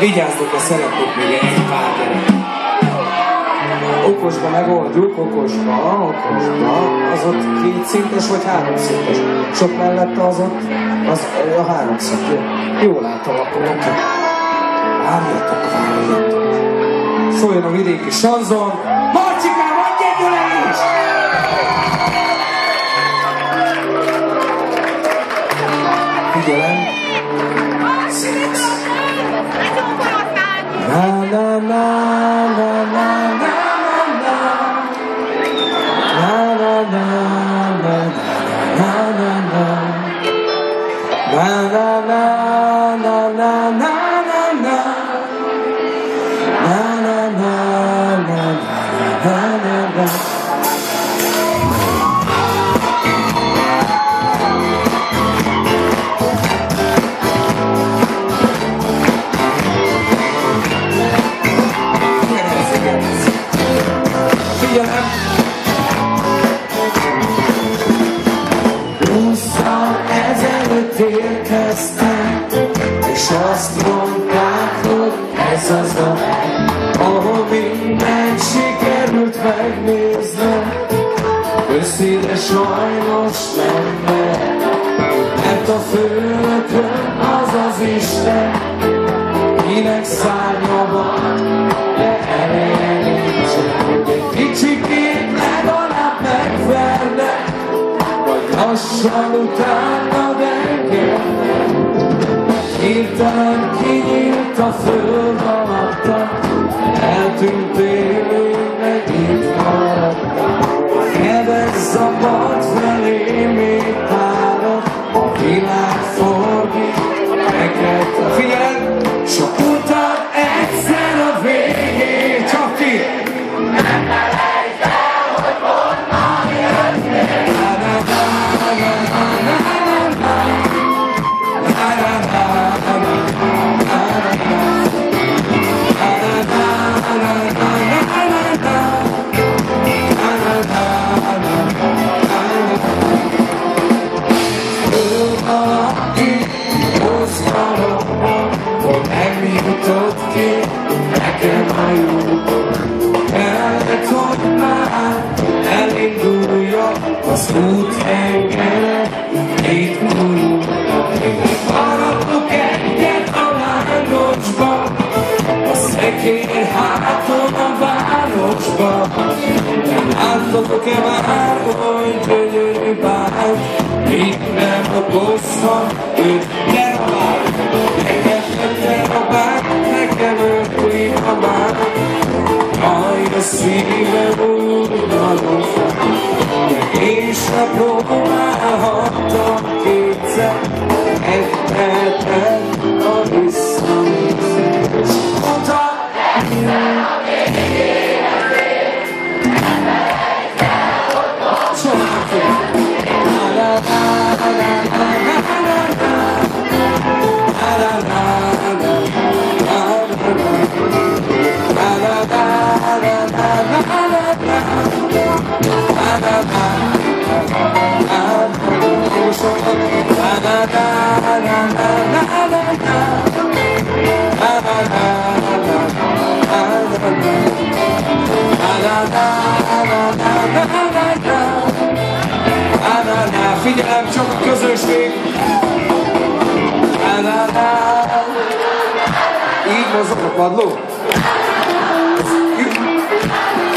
Vigyázzatok, szeretnék még egy pár gyerek. Okosba megoldjuk, okosba. Az ott 2 szintes vagy 3 szintes? Sok mellette az ott, az a 3 szint, jó? Jól látom, akkor oké. Várjatok. Szóljon a vidéki sanzon. Marcsikám, adj egy is! Figyelem. Na na na na na na na na na na na na na na érkeztem, és azt mondták, hogy ez az a hely, ahol mindent sikerült megnéznem. Őszinte sajnos nem mehet, mert a főnökön az az Isten, kinek szárnya van, de ereje nincsen, hogy egy kicsikét legalább megverne, vagy lassan utána dengedne. Hirtelen kinyílt a föld alatta, eltűntél, én meg itt maradtam. Kedves zabad felé még tárad, a világ forgít, neked a figyelem, sok utat egyszer a végén, csak ki! Nem felejtsd el, hogy honnan jöttél! Nekem a jó, kellett, hogy már elinduljak az út engem, itt múlva. Maradok egyet a lángosba, a szekér háton a városba. Nem láttatok-e már, hogy gyönyörű bár, itt nem okozhat, őt lerabál. Nekem lerabál, nekem ötlik a bár, majd a szívem úrnalom fel. De én sem próbálhattam kétszer, egyetlen a visszanézés. Mondta, egyre a végén az ég, nem felejtsd el, hogy most soha fél. Figyelem, csak a közönség! Így mozog a padló?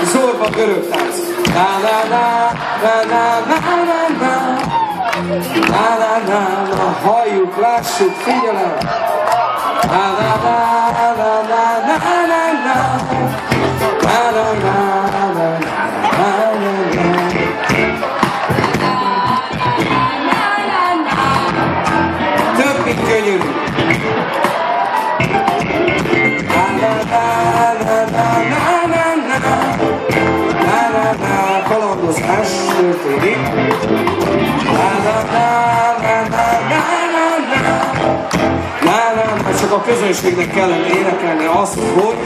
Zorba görög tánc. Halljuk, lássuk, figyelem! Több, mint könyörű. Kalandozás történik. Csak a közönségnek kellene énekelni azt, hogy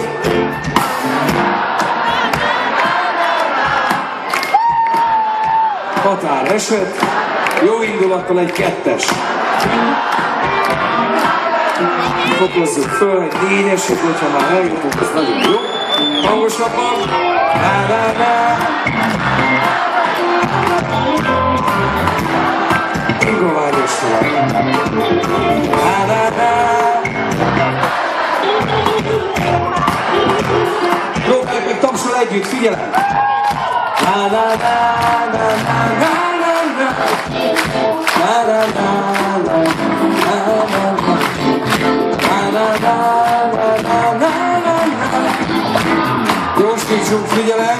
határ eset, jó indulattal egy 2-es. Fokozzuk föl egy négyesig, hogyha már eljutunk, az nagyon jó. Hangosabban. Ingoványos tovább. Lókák meg tapsol együtt, figyelem! Gyorsítsunk, figyelem!